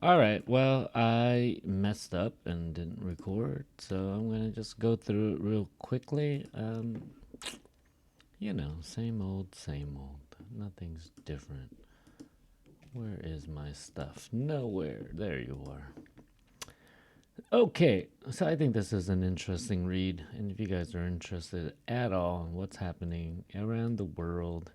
All right. Well, I messed up and didn't record, so I'm gonna just go through it real quickly. Same old, same old. Nothing's different. Where is my stuff? Nowhere. There you are. Okay, so I think this is an interesting read, and if you guys are interested at all in what's happening around the world,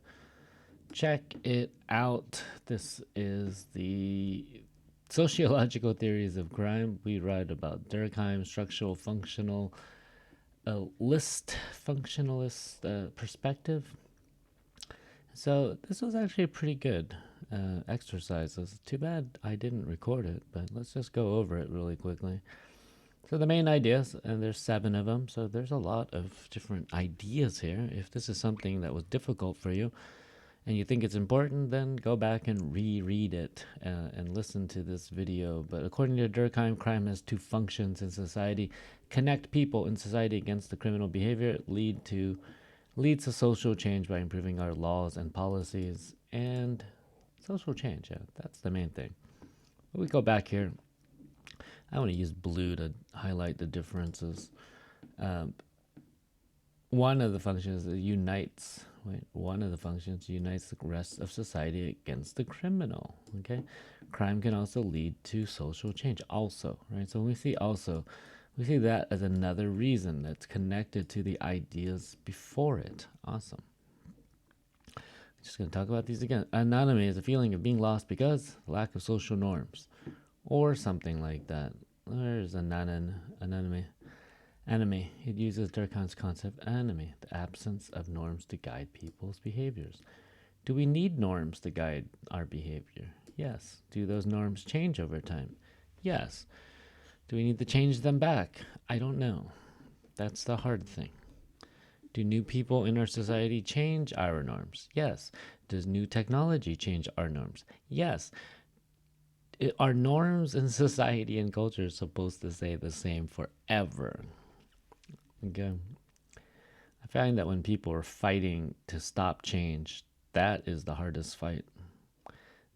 check it out. This is the Sociological Theories of Crime. We write about Durkheim, structural, functional, functionalist perspective. So this was actually a pretty good exercise. It's too bad I didn't record it, but let's just go over it really quickly. So the main ideas, and there's 7 of them, so there's a lot of different ideas here. If this is something that was difficult for you, and you think it's important, then go back and reread it and listen to this video. But according to Durkheim, crime has 2 functions in society: connect people in society against the criminal behavior, leads to social change by improving our laws and policies, and social change. Yeah, that's the main thing. But we go back here. I want to use blue to highlight the differences. Um, one of the functions unites. One of the functions unites the rest of society against the criminal. Okay, crime can also lead to social change. Also, right. So when we see also, we see that as another reason that's connected to the ideas before it. Awesome. Just going to talk about these again. Anonymity is a feeling of being lost because lack of social norms, or something like that. There's anonymity. Enemy. It uses Durkheim's concept enemy, the absence of norms to guide people's behaviors. Do we need norms to guide our behavior? Yes. Do those norms change over time? Yes. Do we need to change them back? I don't know. That's the hard thing. Do new people in our society change our norms? Yes. Does new technology change our norms? Yes. Are norms in society and culture supposed to stay the same forever? Okay. I find that when people are fighting to stop change, that is the hardest fight.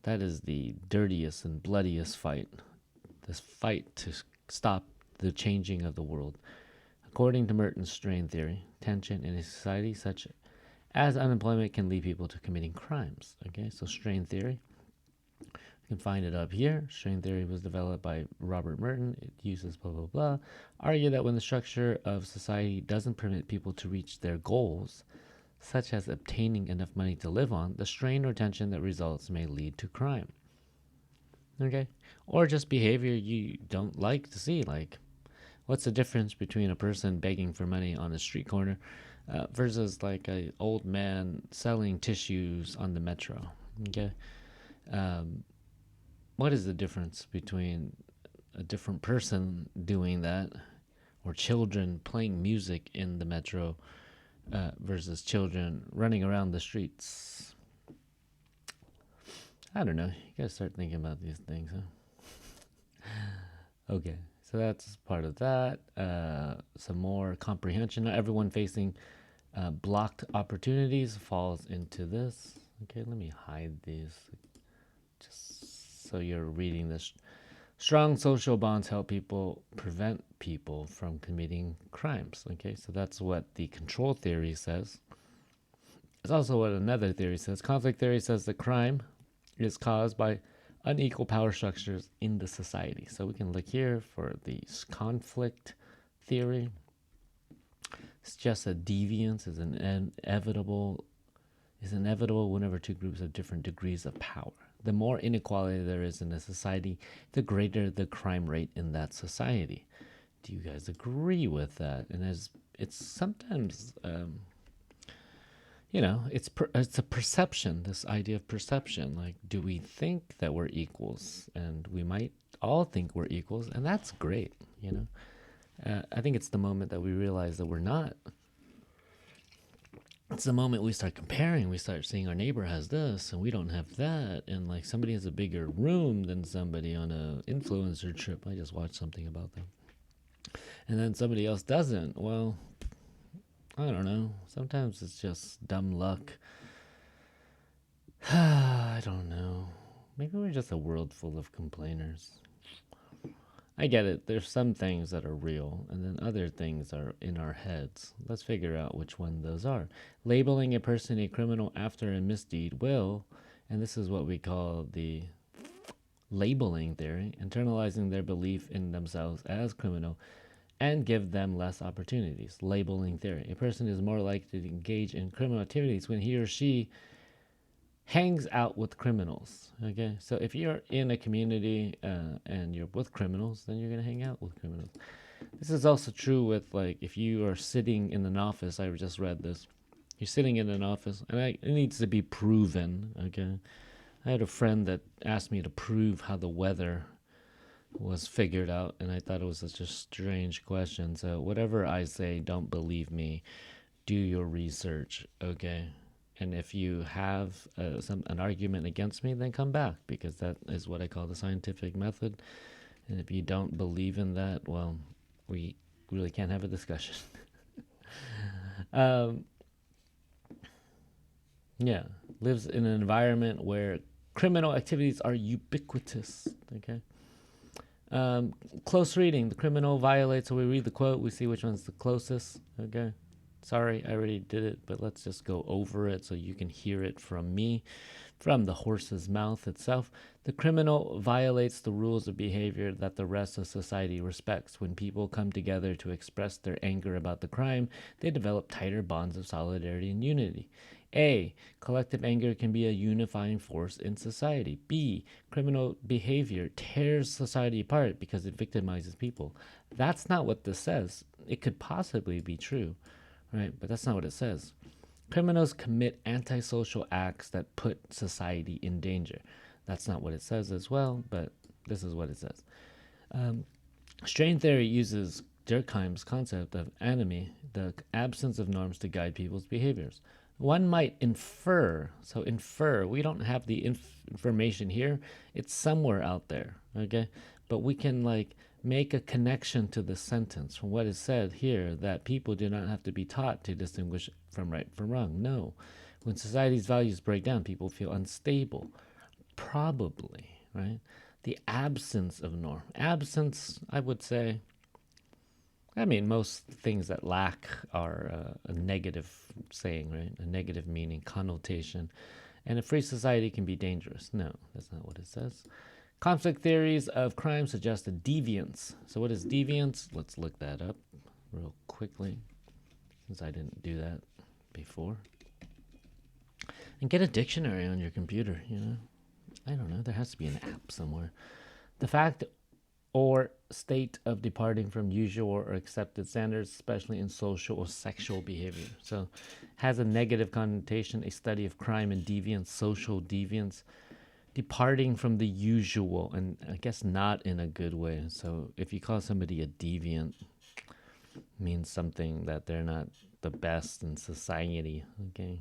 That is the dirtiest and bloodiest fight. This fight to stop the changing of the world. According to Merton's strain theory, tension in a society such as unemployment can lead people to committing crimes. Okay, so strain theory. You can find it up here. Strain theory was developed by Robert Merton. It uses blah, blah, blah. Argue that when the structure of society doesn't permit people to reach their goals, such as obtaining enough money to live on, the strain or tension that results may lead to crime. Okay? Or just behavior you don't like to see. Like, what's the difference between a person begging for money on a street corner versus like an old man selling tissues on the metro? Okay? What is the difference between a different person doing that or children playing music in the metro versus children running around the streets? I don't know. You gotta start thinking about these things, huh? Okay, so that's part of that. Some more comprehension. Not everyone facing blocked opportunities falls into this. Okay, let me hide these just so you're reading this. Strong social bonds help people prevent people from committing crimes. Okay, so that's what the control theory says. It's also what another theory says. Conflict theory says that crime is caused by unequal power structures in the society. So we can look here for the conflict theory. It's just a deviance is inevitable whenever two groups have different degrees of power. The more inequality there is in a society, the greater the crime rate in that society. Do you guys agree with that? And as it's sometimes, it's a perception. This idea of perception, like, do we think that we're equals? And we might all think we're equals, and that's great. I think it's the moment that we realize that we're not. It's the moment we start comparing. We start seeing our neighbor has this and we don't have that, and like somebody has a bigger room than somebody on a influencer trip. I just watched something about them, and then somebody else doesn't. Well, I don't know. Sometimes it's just dumb luck. I don't know. Maybe we're just a world full of complainers. I get it. There's some things that are real, and then other things are in our heads. Let's figure out which one those are. Labeling a person a criminal after a misdeed will, and this is what we call the labeling theory, internalizing their belief in themselves as criminal and give them less opportunities. Labeling theory. A person is more likely to engage in criminal activities when he or she hangs out with criminals. Okay, so if you're in a community and you're with criminals, then you're gonna hang out with criminals. This is also true with, like, if you are sitting in an office. I just read this. You're sitting in an office, and it needs to be proven. Okay, I had a friend that asked me to prove how the weather was figured out, and I thought it was such a strange question. So whatever I say, don't believe me. Do your research, okay? And if you have an argument against me, then come back, because that is what I call the scientific method. And if you don't believe in that, well, we really can't have a discussion. Yeah, lives in an environment where criminal activities are ubiquitous. Okay. Close reading. The criminal violates. So we read the quote. We see which one's the closest. Okay. Sorry, I already did it, but let's just go over it so you can hear it from me, from the horse's mouth itself. The criminal violates the rules of behavior that the rest of society respects. When people come together to express their anger about the crime, they develop tighter bonds of solidarity and unity. A. Collective anger can be a unifying force in society. B. Criminal behavior tears society apart because it victimizes people. That's not what this says. It could possibly be true, right? But that's not what it says. Criminals commit antisocial acts that put society in danger. That's not what it says as well, but this is what it says. Strain theory uses Durkheim's concept of anomie, the absence of norms, to guide people's behaviors. One might infer, we don't have the information here, it's somewhere out there, okay? But we can, like, make a connection to the sentence from what is said here, that people do not have to be taught to distinguish from right from wrong. No. When society's values break down, people feel unstable. Probably, right? The absence of norm. Absence, I would say, I mean, most things that lack are a negative saying, right? A negative meaning, connotation. And a free society can be dangerous. No, that's not what it says. Conflict theories of crime suggest a deviance. So what is deviance? Let's look that up real quickly, since I didn't do that before. And get a dictionary on your computer, you know? I don't know, there has to be an app somewhere. The fact or state of departing from usual or accepted standards, especially in social or sexual behavior. So has a negative connotation, a study of crime and deviance, social deviance, departing from the usual, and I guess not in a good way. So if you call somebody a deviant, means something that they're not the best in society, okay?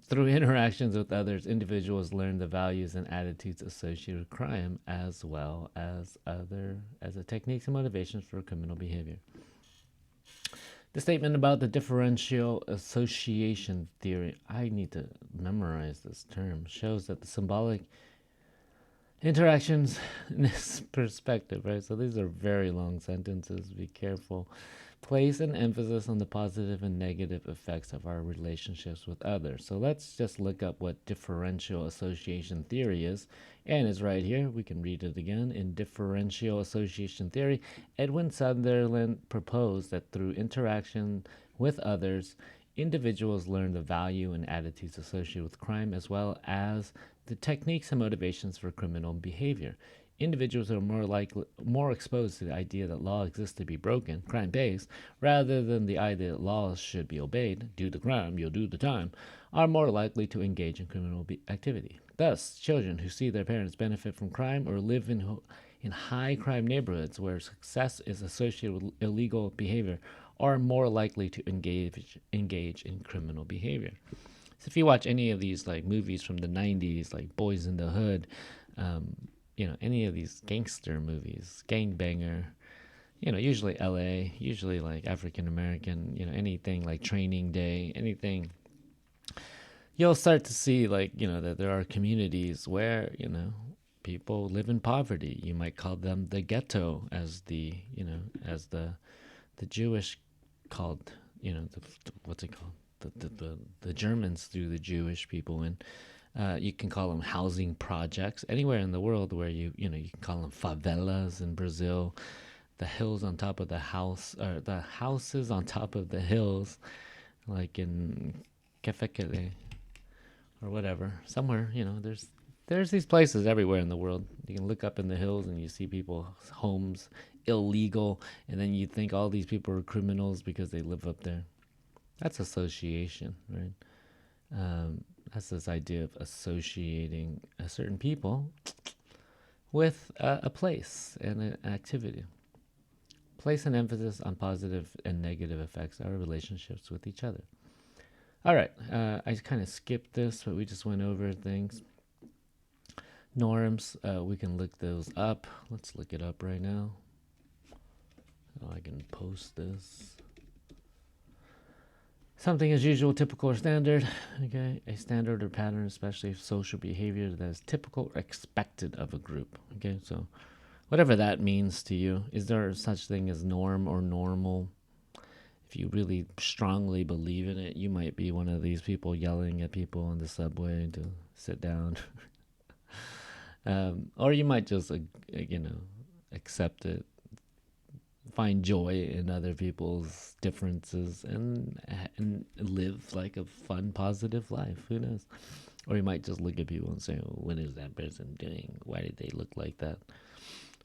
Through interactions with others, individuals learn the values and attitudes associated with crime, as well as the techniques and motivations for criminal behavior. The statement about the differential association theory, I need to memorize this term, shows that the symbolic interactions in this perspective, right? So these are very long sentences, be careful. Place an emphasis on the positive and negative effects of our relationships with others. So let's just look up what differential association theory is. And it's right here. We can read it again. In differential association theory, Edwin Sutherland proposed that through interaction with others, individuals learn the value and attitudes associated with crime, as well as the techniques and motivations for criminal behavior. Individuals are more exposed to the idea that law exists to be broken, crime-based, rather than the idea that laws should be obeyed. Do the crime, you'll do the time, are more likely to engage in criminal activity. Thus, children who see their parents benefit from crime or live in high crime neighborhoods where success is associated with illegal behavior are more likely to engage in criminal behavior. So if you watch any of these, like, movies from the 90s, like Boys in the Hood, any of these gangster movies, gangbanger, usually LA, usually like African American, anything like Training Day, anything you'll start to see, like, that there are communities where, people live in poverty. You might call them the ghetto, as the Jewish called, what's it called? The Germans threw the Jewish people in. You can call them housing projects anywhere in the world where you can call them favelas in Brazil, the hills on top of the house, or the houses on top of the hills, like in Kefekele or whatever. Somewhere, there's these places everywhere in the world. You can look up in the hills and you see people's homes illegal, and then you think all these people are criminals because they live up there. That's association, right? That's this idea of associating a certain people with a place and an activity. Place an emphasis on positive and negative effects of our relationships with each other. All right, I kind of skipped this, but we just went over things. Norms, we can look those up. Let's look it up right now. Oh, I can post this. Something is usual, typical, or standard. Okay, a standard or pattern, especially of social behavior that is typical or expected of a group. Okay, so whatever that means to you, is there such thing as norm or normal? If you really strongly believe in it, you might be one of these people yelling at people on the subway to sit down. Or you might just, accept it, find joy in other people's differences, and live like a fun, positive life. Who knows? Or you might just look at people and say, oh, "What is that person doing? Why did they look like that?"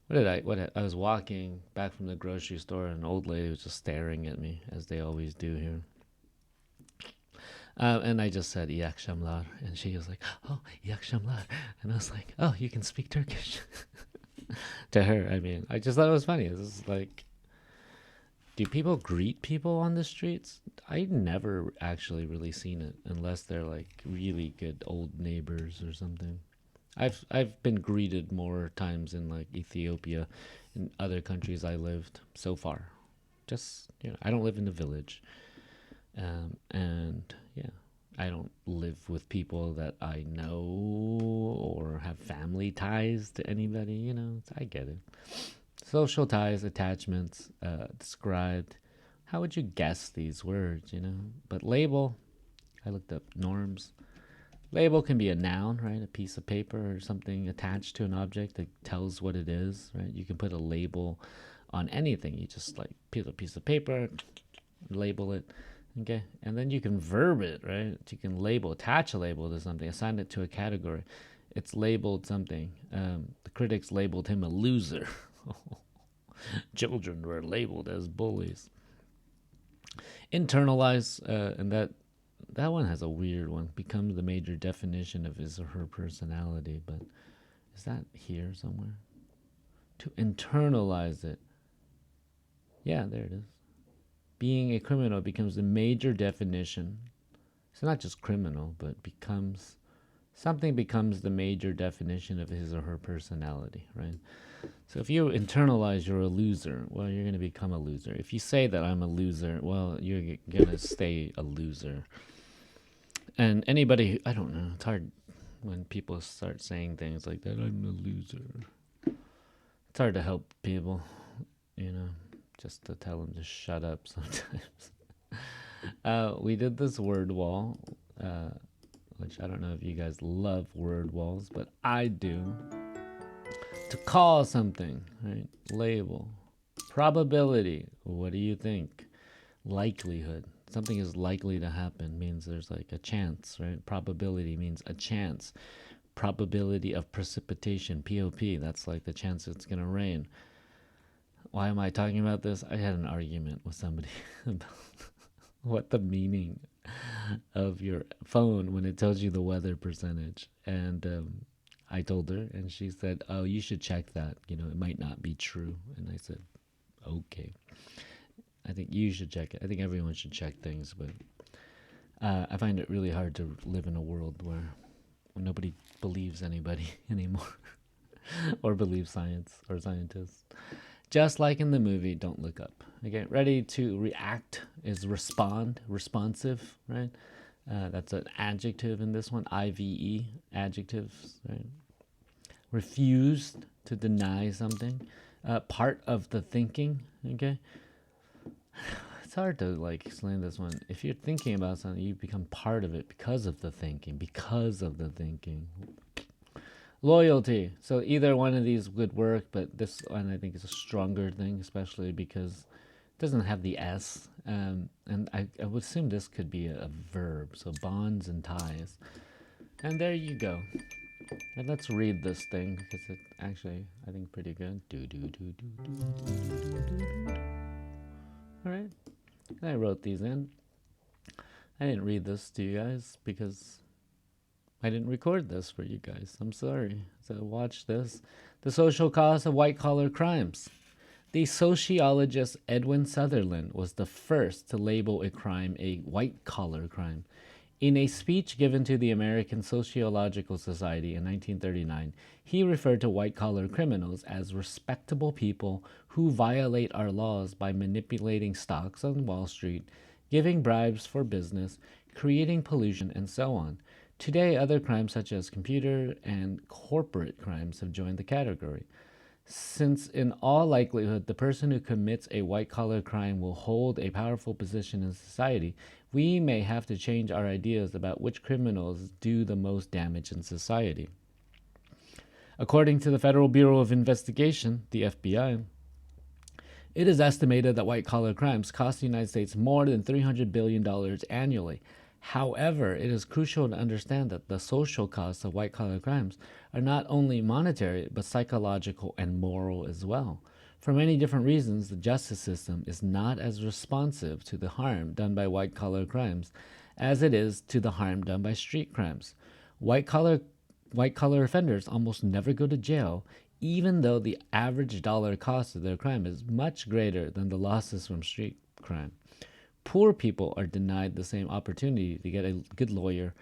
I was walking back from the grocery store, and an old lady was just staring at me, as they always do here. And I just said, "Yak Shamlar," and she was like, "Oh, Yak Shamlar," and I was like, "Oh, you can speak Turkish." To her, I mean, I just thought it was funny. This is like, do people greet people on the streets? I never actually really seen it, unless they're like really good old neighbors or something. I've been greeted more times in like Ethiopia and other countries I lived so far. Just, I don't live in the village, and yeah, I don't live with people that I know or have family ties to anybody. I get it. Social ties, attachments, described. How would you guess these words? But label. I looked up norms. Label can be a noun, right? A piece of paper or something attached to an object that tells what it is, right? You can put a label on anything. You just like put a piece of paper, label it, okay? And then you can verb it, right? You can attach a label to something, assign it to a category. It's labeled something. The critics labeled him a loser. Children were labeled as bullies. Internalize, and that one has a weird one. Becomes the major definition of his or her personality, but is that here somewhere? To internalize it. Yeah, there it is. Being a criminal becomes the major definition. It's not just criminal, but something becomes the major definition of his or her personality, right? So if you internalize you're a loser, well, you're going to become a loser. If you say that I'm a loser, well, you're going to stay a loser. And anybody, I don't know, it's hard when people start saying things like that, I'm a loser. It's hard to help people, just to tell them to shut up sometimes. We did this word wall, which I don't know if you guys love word walls, but I do. To call something, right? Label. Probability. What do you think? Likelihood. Something is likely to happen means there's like a chance, right? Probability means a chance. Probability of precipitation, POP, that's like the chance it's going to rain. Why am I talking about this? I had an argument with somebody about what the meaning of your phone when it tells you the weather percentage. And I told her, and she said, "Oh, you should check that. It might not be true." And I said, "Okay. I think you should check it. I think everyone should check things, but I find it really hard to live in a world where nobody believes anybody anymore or believes science or scientists." Just like in the movie, Don't Look Up. Okay, ready to react is respond, responsive, right? That's an adjective in this one. IVE, adjectives, right? Refused to deny something. Part of the thinking, okay? It's hard to like explain this one. If you're thinking about something, you become part of it because of the thinking. Because of the thinking. Loyalty. So either one of these would work, but this one I think is a stronger thing, especially because it doesn't have the S. And I would assume this could be a verb. So bonds and ties. And there you go. And let's read this thing because it's actually, I think, pretty good. All right. I wrote these in. I didn't read this to you guys because I didn't record this for you guys. I'm sorry. So watch this. The social cost of white-collar crimes. The sociologist Edwin Sutherland was the first to label a crime a white-collar crime. In a speech given to the American Sociological Society in 1939, he referred to white-collar criminals as respectable people who violate our laws by manipulating stocks on Wall Street, giving bribes for business, creating pollution, and so on. Today, other crimes such as computer and corporate crimes have joined the category. Since in all likelihood the person who commits a white-collar crime will hold a powerful position in society, we may have to change our ideas about which criminals do the most damage in society. According to the Federal Bureau of Investigation, the FBI, it is estimated that white-collar crimes cost the United States more than $300 billion annually. However, it is crucial to understand that the social costs of white-collar crimes are not only monetary, but psychological and moral as well. For many different reasons, the justice system is not as responsive to the harm done by white-collar crimes as it is to the harm done by street crimes. White-collar offenders almost never go to jail, even though the average dollar cost of their crime is much greater than the losses from street crime. Poor people are denied the same opportunity to get a good lawyer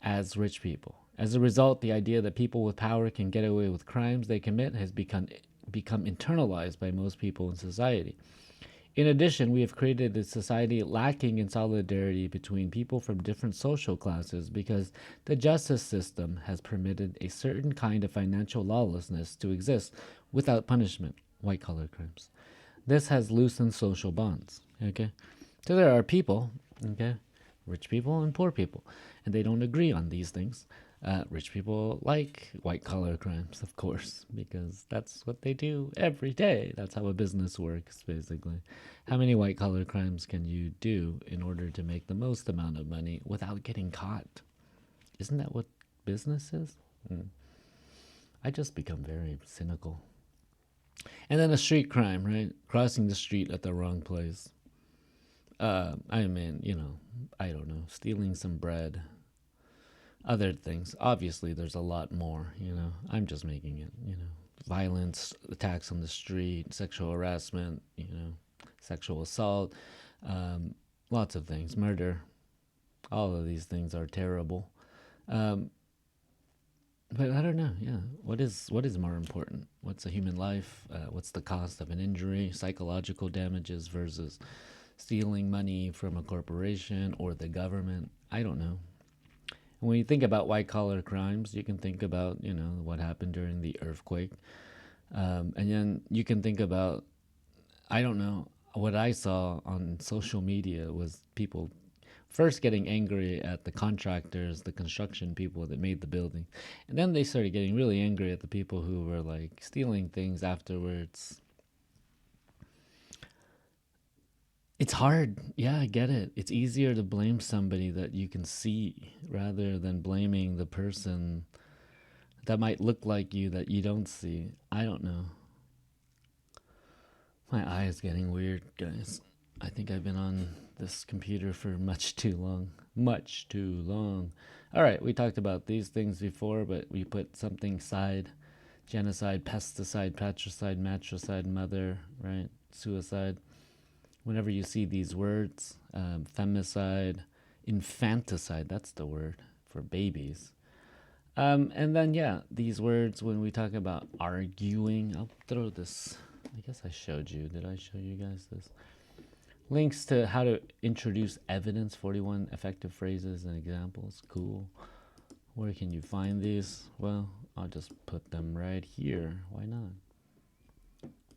as rich people. As a result, the idea that people with power can get away with crimes they commit has become internalized by most people in society. In addition, we have created a society lacking in solidarity between people from different social classes because the justice system has permitted a certain kind of financial lawlessness to exist without punishment, white-collar crimes. This has loosened social bonds, okay? So there are people, okay, rich people and poor people, and they don't agree on these things. Rich people like white-collar crimes, of course, because that's what they do every day. That's how a business works, basically. How many white-collar crimes can you do in order to make the most amount of money without getting caught? Isn't that what business is? I just become very cynical. And then a street crime, right? Crossing the street at the wrong place. I mean, I don't know, stealing some bread, other things. Obviously, there's a lot more, I'm just making it, violence, attacks on the street, sexual harassment, sexual assault, lots of things, murder. All of these things are terrible. But I don't know, yeah. What is more important? What's a human life? What's the cost of an injury? Psychological damages versus stealing money from a corporation or the government. I don't know. And when you think about white-collar crimes, you can think about, what happened during the earthquake. And then you can think about, I don't know, what I saw on social media was people first getting angry at the contractors, the construction people that made the building. And then they started getting really angry at the people who were like stealing things afterwards. It's hard. Yeah, I get it. It's easier to blame somebody that you can see rather than blaming the person that might look like you that you don't see. I don't know. My eye is getting weird, guys. I think I've been on this computer for much too long. Much too long. All right, we talked about these things before, but we put something side. Genocide, pesticide, patricide, matricide, mother, right? Suicide. Whenever you see these words, femicide, infanticide, that's the word for babies. And then, yeah, these words, when we talk about arguing, I'll throw this. I guess I showed you. Did I show you guys this? Links to how to introduce evidence, 41 effective phrases and examples. Cool. Where can you find these? Well, I'll just put them right here. Why not?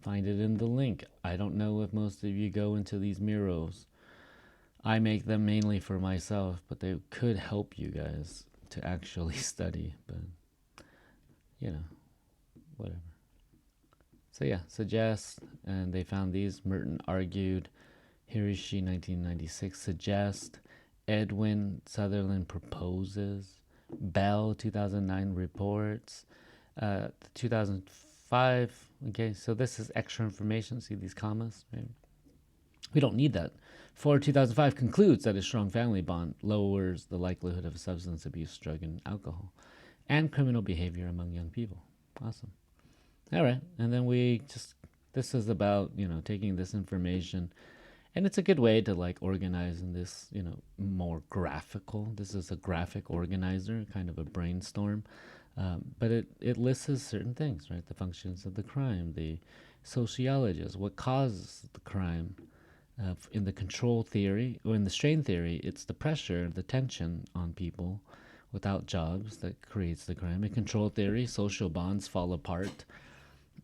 Find it in the link. I don't know if most of you go into these Miros. I make them mainly for myself, but they could help you guys to actually study. But, whatever. So yeah, suggest, and they found these. Merton argued, Hiroshi 1996, suggest, Edwin Sutherland proposes, Bell 2009 reports, 2005. Okay, so this is extra information. See these commas, right? We don't need that. For 2005 concludes that a strong family bond lowers the likelihood of substance abuse, drug and alcohol, and criminal behavior among young people. Awesome. All right, and then this is about, taking this information, and it's a good way to like organize in this, more graphical. This is a graphic organizer, kind of a brainstorm, but it lists certain things, right? The functions of the crime, the sociologist, what causes the crime. In the control theory, or in the strain theory, it's the pressure, the tension on people without jobs that creates the crime. In control theory, social bonds fall apart.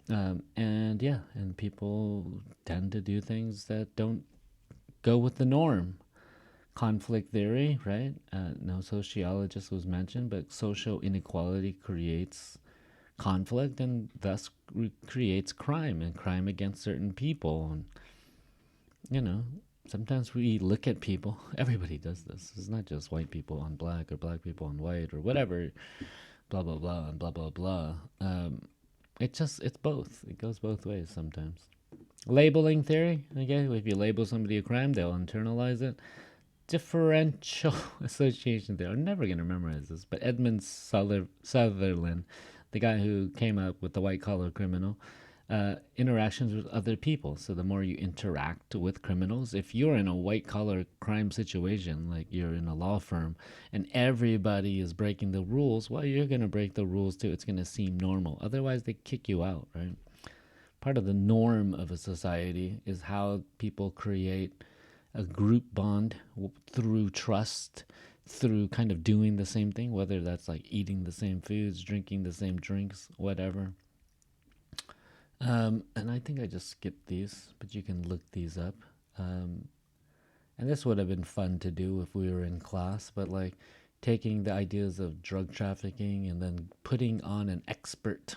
And people tend to do things that don't go with the norm. Conflict theory, right? No sociologist was mentioned, but social inequality creates conflict and thus creates crime, and crime against certain people. And, sometimes we look at people, everybody does this. It's not just white people on black or black people on white or whatever, blah, blah, blah, and blah, blah, blah. It's both. It goes both ways sometimes. Labeling theory, okay? If you label somebody a crime, they'll internalize it. Differential association theory. I'm never going to memorize this, but Edmund Sutherland, the guy who came up with the white-collar criminal, interactions with other people. So the more you interact with criminals, if you're in a white-collar crime situation, like you're in a law firm, and everybody is breaking the rules, well, you're going to break the rules too. It's going to seem normal. Otherwise, they kick you out, right? Part of the norm of a society is how people create a group bond through trust, through kind of doing the same thing, whether that's like eating the same foods, drinking the same drinks, whatever. And I think I just skipped these, but you can look these up. And this would have been fun to do if we were in class, but like taking the ideas of drug trafficking and then putting on an expert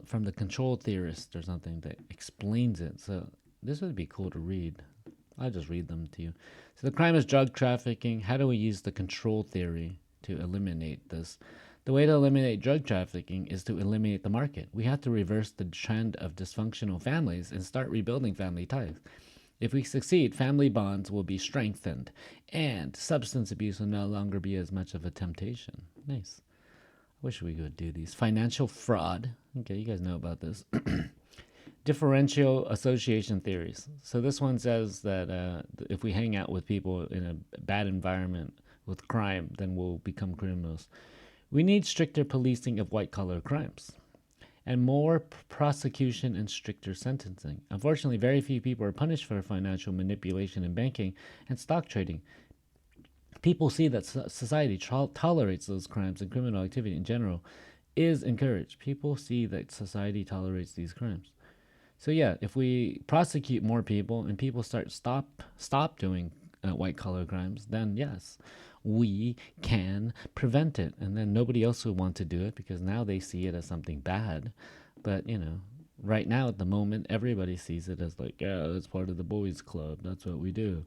from the control theorist or something that explains it. So this would be cool to read. I'll just read them to you. So the crime is drug trafficking. How do we use the control theory to eliminate this? The way to eliminate drug trafficking is to eliminate the market. We have to reverse the trend of dysfunctional families and start rebuilding family ties. If we succeed, family bonds will be strengthened, and substance abuse will no longer be as much of a temptation. Nice. I wish we could do these. Financial fraud. Okay, you guys know about this. Differential association theories. So this one says that if we hang out with people in a bad environment with crime, then we'll become criminals. We need stricter policing of white-collar crimes and more prosecution and stricter sentencing. Unfortunately, very few people are punished for financial manipulation in banking and stock trading. People see that society tolerates those crimes, and criminal activity in general is encouraged. People see that society tolerates these crimes. So yeah, if we prosecute more people and people stop doing white-collar crimes, then yes, we can prevent it. And then nobody else will want to do it because now they see it as something bad. But, right now at the moment, everybody sees it as like, yeah, that's part of the boys' club. That's what we do.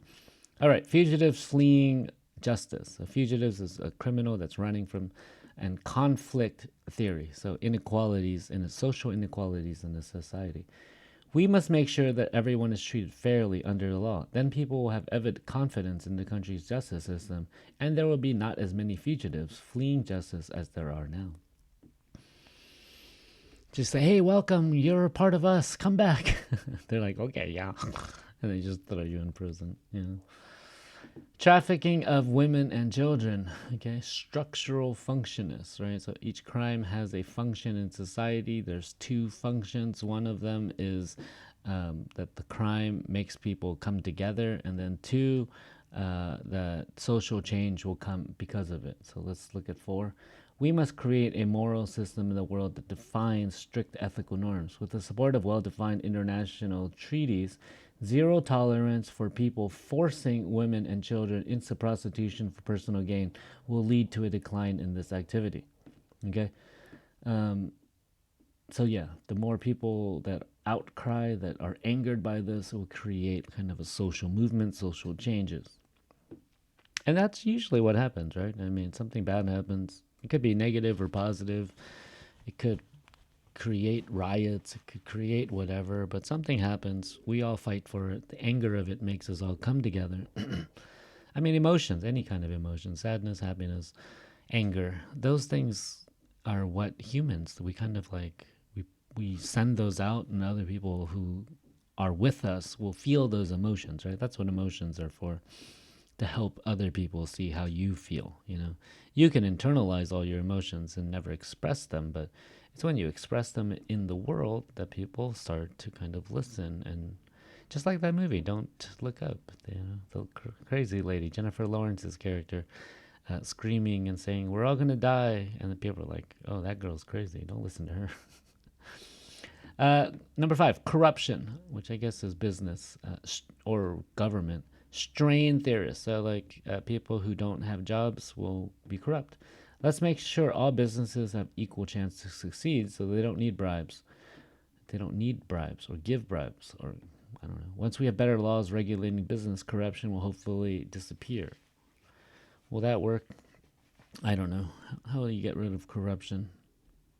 All right, fugitives fleeing justice. A fugitive is a criminal that's running from, and conflict theory. So inequalities and social inequalities in the society. We must make sure that everyone is treated fairly under the law. Then people will have evident confidence in the country's justice system, and there will be not as many fugitives fleeing justice as there are now. Just say, hey, welcome, you're a part of us, come back. They're like, okay, yeah. And they just throw you in prison, Trafficking of women and children, okay? Structural functionists, right? So each crime has a function in society. There's two functions. One of them is that the crime makes people come together, and then two, that social change will come because of it. So let's look at four. We must create a moral system in the world that defines strict ethical norms. With the support of well defined international treaties, zero tolerance for people forcing women and children into prostitution for personal gain will lead to a decline in this activity. Okay? So yeah, the more people that outcry, that are angered by this, will create kind of a social movement, social changes. And that's usually what happens, right? I mean, something bad happens. It could be negative or positive. It could create riots. It could create whatever, but something happens. We all fight for it. The anger of it makes us all come together. I mean, emotions, any kind of emotion, sadness, happiness, anger, those things are what humans, we kind of like, we send those out, and other people who are with us will feel those emotions, right? That's what emotions are for, to help other people see how you feel. You can internalize all your emotions and never express them, but it's when you express them in the world that people start to kind of listen. And just like that movie, Don't Look Up, the crazy lady, Jennifer Lawrence's character, screaming and saying, "We're all gonna die," and the people are like, "Oh, that girl's crazy, don't listen to her." Number five, corruption, which I guess is business or government. Strain theorists, so like people who don't have jobs will be corrupt. Let's make sure all businesses have equal chance to succeed, so they don't need bribes. They don't need bribes or give bribes, or I don't know. Once we have better laws regulating business, corruption will hopefully disappear. Will that work? I don't know. How do you get rid of corruption?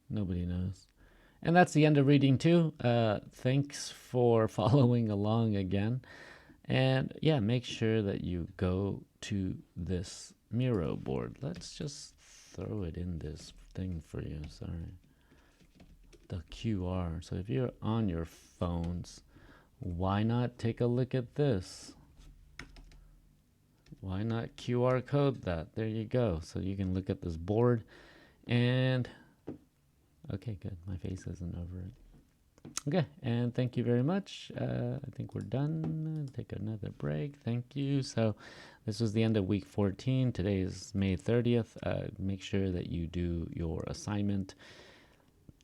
Nobody knows. And that's the end of reading two. Thanks for following along again. And yeah, make sure that you go to this Miro board. Let's just throw it in this thing for you. Sorry. The QR. So if you're on your phones, why not take a look at this? Why not QR code that? There you go. So you can look at this board and okay, good. My face isn't over it. Okay, and thank you very much. I think we're done. Take another break. Thank you. So this was the end of week 14. Today is May 30th. Make sure that you do your assignment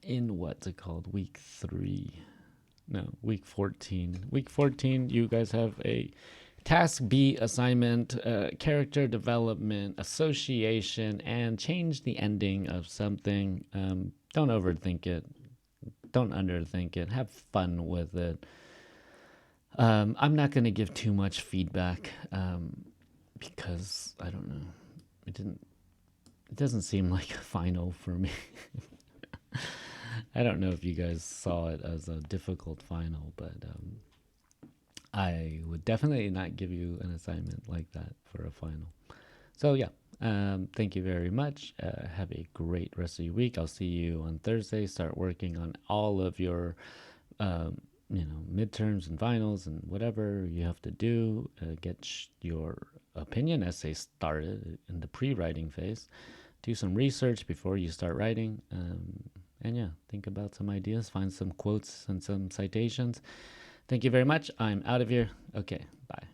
in what's it called? Week 3. No, week 14. Week 14, you guys have a Task B assignment, character development, association, and change the ending of something. Don't overthink it. Don't underthink it. Have fun with it. I'm not going to give too much feedback because I don't know. It doesn't seem like a final for me. I don't know if you guys saw it as a difficult final, but I would definitely not give you an assignment like that for a final. So yeah, thank you very much. Have a great rest of your week. I'll see you on Thursday. Start working on all of your, midterms and finals and whatever you have to do. Get your opinion essay started in the pre-writing phase. Do some research before you start writing. And yeah, think about some ideas. Find some quotes and some citations. Thank you very much. I'm out of here. Okay, bye.